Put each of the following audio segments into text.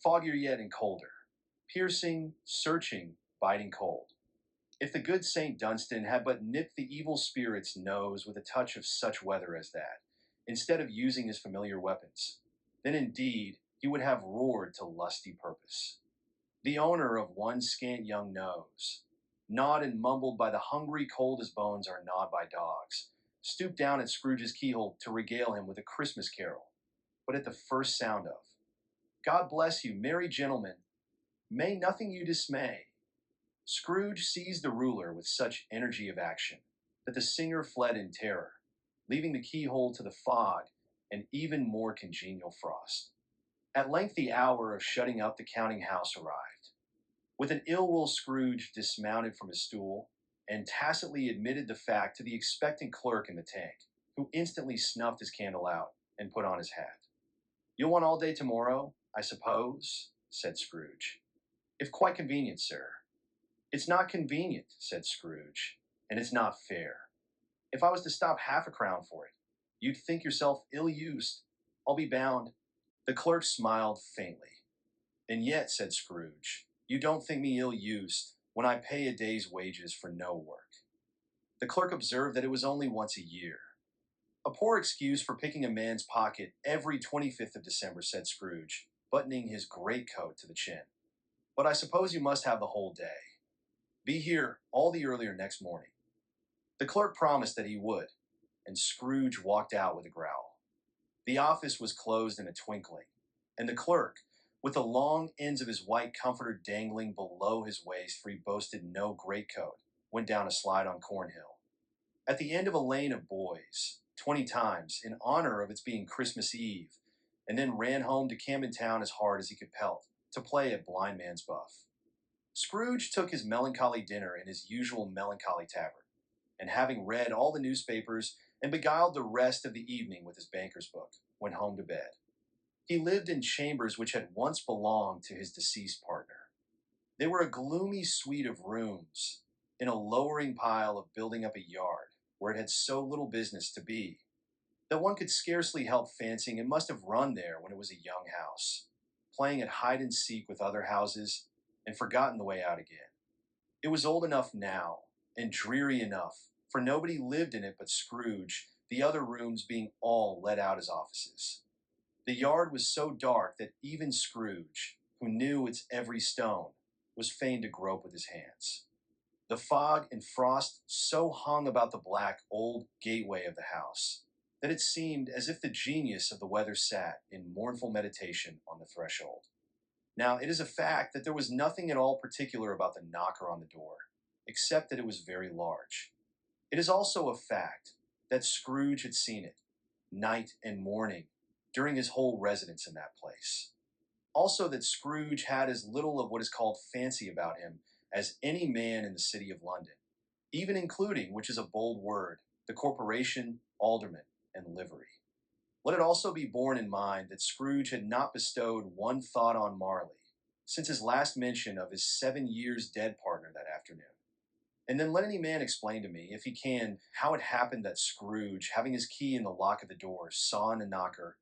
foggier yet and colder. Piercing, searching, biting cold. If the good St. Dunstan had but nipped the evil spirit's nose with a touch of such weather as that, instead of using his familiar weapons, then indeed he would have roared to lusty purpose. The owner of one scant young nose, gnawed and mumbled by the hungry cold as bones are gnawed by dogs, stooped down at Scrooge's keyhole to regale him with a Christmas carol. But at the first sound of, God bless you, merry gentlemen, may nothing you dismay, Scrooge seized the ruler with such energy of action that the singer fled in terror, leaving the keyhole to the fog and even more congenial frost. At length the hour of shutting up the counting house arrived. With an ill-will Scrooge dismounted from his stool and tacitly admitted the fact to the expectant clerk in the tank, who instantly snuffed his candle out and put on his hat. You'll want all day tomorrow, I suppose, said Scrooge. If quite convenient, sir. It's not convenient, said Scrooge, and it's not fair. If I was to stop half a crown for it, you'd think yourself ill-used. I'll be bound. The clerk smiled faintly. And yet, said Scrooge, you don't think me ill-used when I pay a day's wages for no work. The clerk observed that it was only once a year. A poor excuse for picking a man's pocket every 25th of December, said Scrooge, buttoning his greatcoat to the chin. But I suppose you must have the whole day. Be here all the earlier next morning. The clerk promised that he would, and Scrooge walked out with a growl. The office was closed in a twinkling, and the clerk, with the long ends of his white comforter dangling below his waist, for he boasted no greatcoat, went down a slide on Cornhill. At the end of a lane of boys, 20 times, in honor of its being Christmas Eve, and then ran home to Camden Town as hard as he could pelt, to play at blind man's buff. Scrooge took his melancholy dinner in his usual melancholy tavern, and having read all the newspapers and beguiled the rest of the evening with his banker's book, went home to bed. He lived in chambers which had once belonged to his deceased partner. They were a gloomy suite of rooms in a lowering pile of building up a yard where it had so little business to be that one could scarcely help fancying it must have run there when it was a young house, playing at hide-and-seek with other houses, and forgotten the way out again. It was old enough now, and dreary enough, for nobody lived in it but Scrooge, the other rooms being all let out as offices. The yard was so dark that even Scrooge, who knew its every stone, was fain to grope with his hands. The fog and frost so hung about the black old gateway of the house that it seemed as if the genius of the weather sat in mournful meditation on the threshold. Now, it is a fact that there was nothing at all particular about the knocker on the door, except that it was very large. It is also a fact that Scrooge had seen it, night and morning, during his whole residence in that place. Also that Scrooge had as little of what is called fancy about him as any man in the city of London, even including, which is a bold word, the corporation, alderman, and livery. Let it also be borne in mind that Scrooge had not bestowed one thought on Marley since his last mention of his 7 years dead partner that afternoon. And then let any man explain to me, if he can, how it happened that Scrooge, having his key in the lock of the door, saw in the knocker,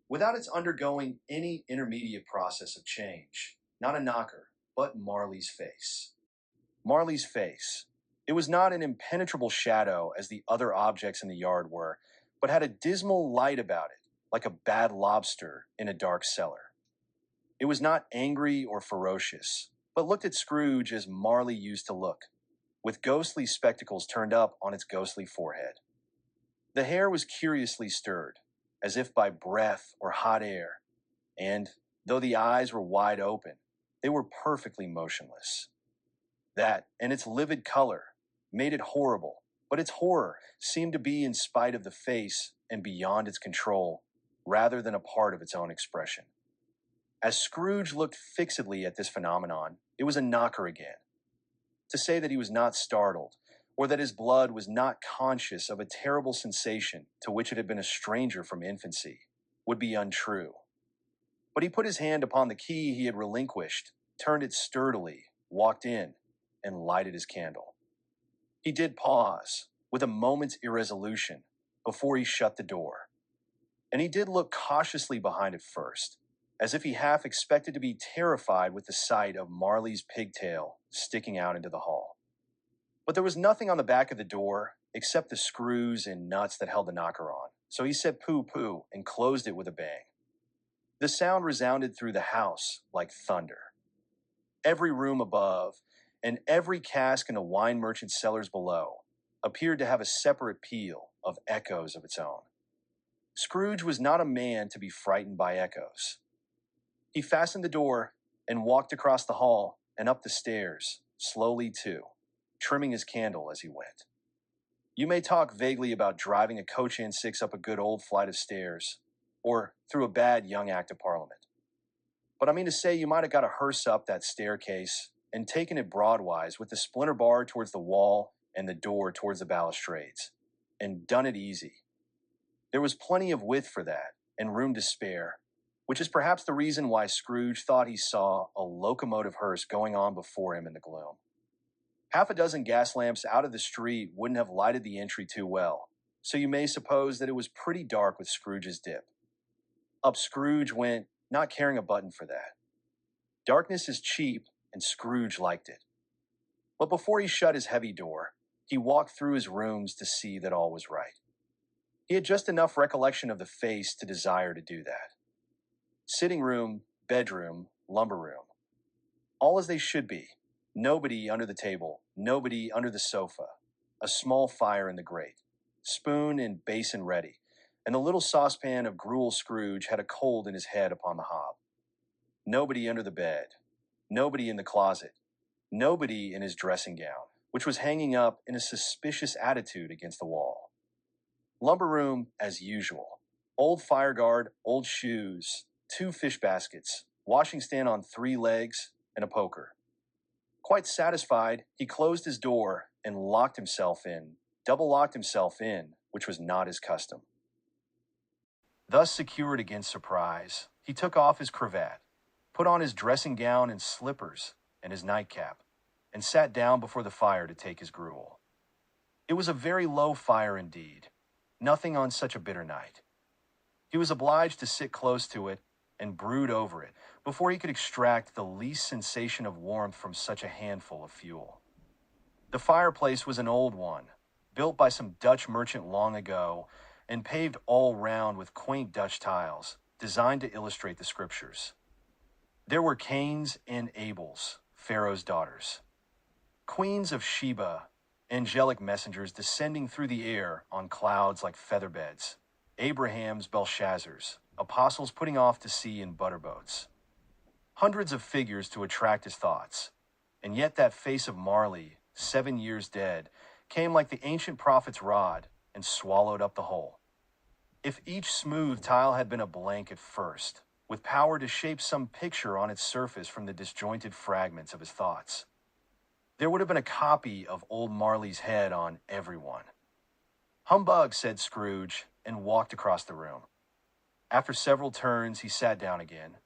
without its undergoing any intermediate process of change, not a knocker, but Marley's face. Marley's face. It was not an impenetrable shadow as the other objects in the yard were, but had a dismal light about it, like a bad lobster in a dark cellar. It was not angry or ferocious, but looked at Scrooge as Marley used to look, with ghostly spectacles turned up on its ghostly forehead. The hair was curiously stirred, as if by breath or hot air, and, though the eyes were wide open, they were perfectly motionless. That, and its livid color, made it horrible, but its horror seemed to be in spite of the face and beyond its control, rather than a part of its own expression. As Scrooge looked fixedly at this phenomenon, it was a knocker again. To say that he was not startled, or that his blood was not conscious of a terrible sensation to which it had been a stranger from infancy, would be untrue. But he put his hand upon the key he had relinquished, turned it sturdily, walked in, and lighted his candle. He did pause, with a moment's irresolution, before he shut the door. And he did look cautiously behind it first, as if he half expected to be terrified with the sight of Marley's pigtail sticking out into the hall. But there was nothing on the back of the door except the screws and nuts that held the knocker on, so he said pooh pooh and closed it with a bang. The sound resounded through the house like thunder. Every room above and every cask in the wine merchant's cellars below appeared to have a separate peal of echoes of its own. Scrooge was not a man to be frightened by echoes. He fastened the door and walked across the hall and up the stairs, slowly too, trimming his candle as he went. You may talk vaguely about driving a coach and six up a good old flight of stairs, or through a bad young Act of Parliament. But I mean to say you might have got a hearse up that staircase and taken it broadwise with the splinter bar towards the wall and the door towards the balustrades, and done it easy. There was plenty of width for that, and room to spare, which is perhaps the reason why Scrooge thought he saw a locomotive hearse going on before him in the gloom. Half a dozen gas lamps out of the street wouldn't have lighted the entry too well, so you may suppose that it was pretty dark with Scrooge's dip. Up Scrooge went, not caring a button for that. Darkness is cheap, and Scrooge liked it. But before he shut his heavy door, he walked through his rooms to see that all was right. He had just enough recollection of the face to desire to do that. Sitting room, bedroom, lumber room. All as they should be. Nobody under the table, nobody under the sofa. A small fire in the grate. Spoon and basin ready, and the little saucepan of gruel Scrooge had a cold in his head upon the hob. Nobody under the bed. Nobody in the closet. Nobody in his dressing gown, which was hanging up in a suspicious attitude against the wall. Lumber room as usual. Old fire guard, old shoes, 2 fish baskets, washing stand on 3 legs, and a poker. Quite satisfied, he closed his door and locked himself in, double-locked himself in, which was not his custom. Thus secured against surprise, he took off his cravat, put on his dressing gown and slippers and his nightcap, and sat down before the fire to take his gruel. It was a very low fire indeed, nothing on such a bitter night. He was obliged to sit close to it and brood over it before he could extract the least sensation of warmth from such a handful of fuel. The fireplace was an old one, built by some Dutch merchant long ago, and paved all round with quaint Dutch tiles, designed to illustrate the scriptures. There were Cains and Abels, Pharaoh's daughters. Queens of Sheba, angelic messengers descending through the air on clouds like feather beds. Abraham's Belshazzars, apostles putting off to sea in butterboats. Hundreds of figures to attract his thoughts, and yet that face of Marley, 7 years dead, came like the ancient prophet's rod and swallowed up the whole. If each smooth tile had been a blank at first, with power to shape some picture on its surface from the disjointed fragments of his thoughts, there would have been a copy of old Marley's head on every one. Humbug, said Scrooge, and walked across the room. After several turns, he sat down again.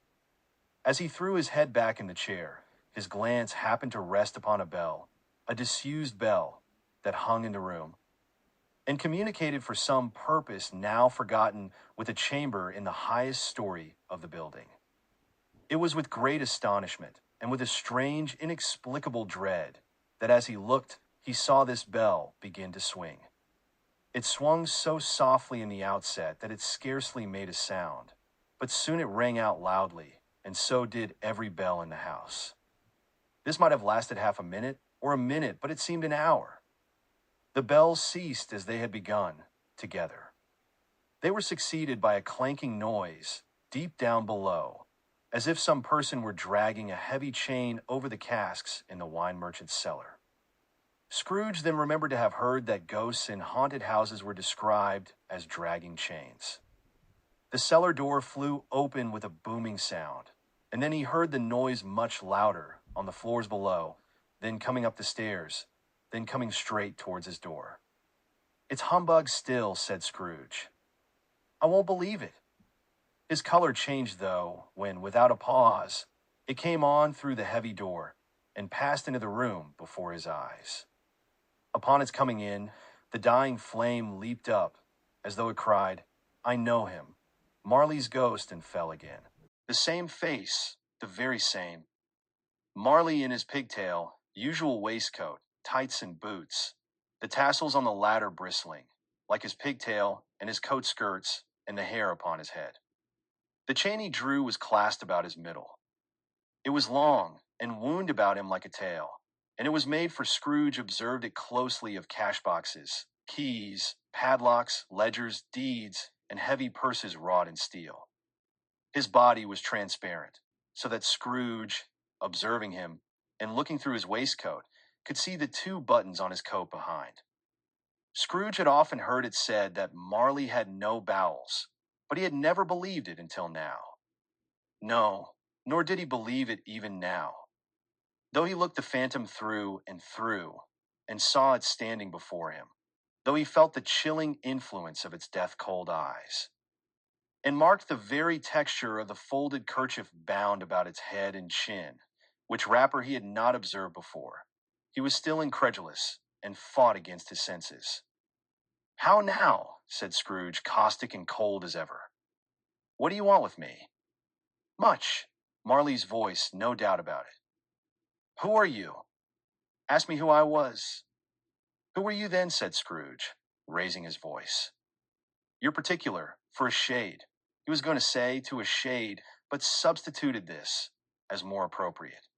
As he threw his head back in the chair, his glance happened to rest upon a bell, a disused bell, that hung in the room, and communicated for some purpose now forgotten with a chamber in the highest story of the building. It was with great astonishment, and with a strange, inexplicable dread, that as he looked, he saw this bell begin to swing. It swung so softly in the outset that it scarcely made a sound, but soon it rang out loudly, and so did every bell in the house. This might have lasted half a minute, or a minute, but it seemed an hour. The bells ceased as they had begun, together. They were succeeded by a clanking noise deep down below, as if some person were dragging a heavy chain over the casks in the wine merchant's cellar. Scrooge then remembered to have heard that ghosts in haunted houses were described as dragging chains. The cellar door flew open with a booming sound, and then he heard the noise much louder on the floors below, then coming up the stairs, then coming straight towards his door. It's humbug still, said Scrooge. I won't believe it. His color changed, though, when, without a pause, it came on through the heavy door and passed into the room before his eyes. Upon its coming in, the dying flame leaped up, as though it cried, I know him, Marley's ghost, and fell again. The same face, the very same. Marley in his pigtail, usual waistcoat, tights and boots, the tassels on the latter bristling, like his pigtail and his coat skirts and the hair upon his head. The chain he drew was clasped about his middle. It was long and wound about him like a tail, and it was made for Scrooge observed it closely of cash boxes, keys, padlocks, ledgers, deeds, and heavy purses wrought in steel. His body was transparent, so that Scrooge, observing him, and looking through his waistcoat, could see the two buttons on his coat behind. Scrooge had often heard it said that Marley had no bowels, but he had never believed it until now. No, nor did he believe it even now, though he looked the phantom through and saw it standing before him, though he felt the chilling influence of its death-cold eyes, and marked the very texture of the folded kerchief bound about its head and chin, which wrapper he had not observed before. He was still incredulous, and fought against his senses. "How now?" said Scrooge, caustic and cold as ever. "What do you want with me?" "Much." Marley's voice, no doubt about it. "Who are you?" "Ask me who I was." "Who were you then?" said Scrooge, raising his voice. "You're particular, for a shade." He was going to say, to a shade, but substituted this, as more appropriate.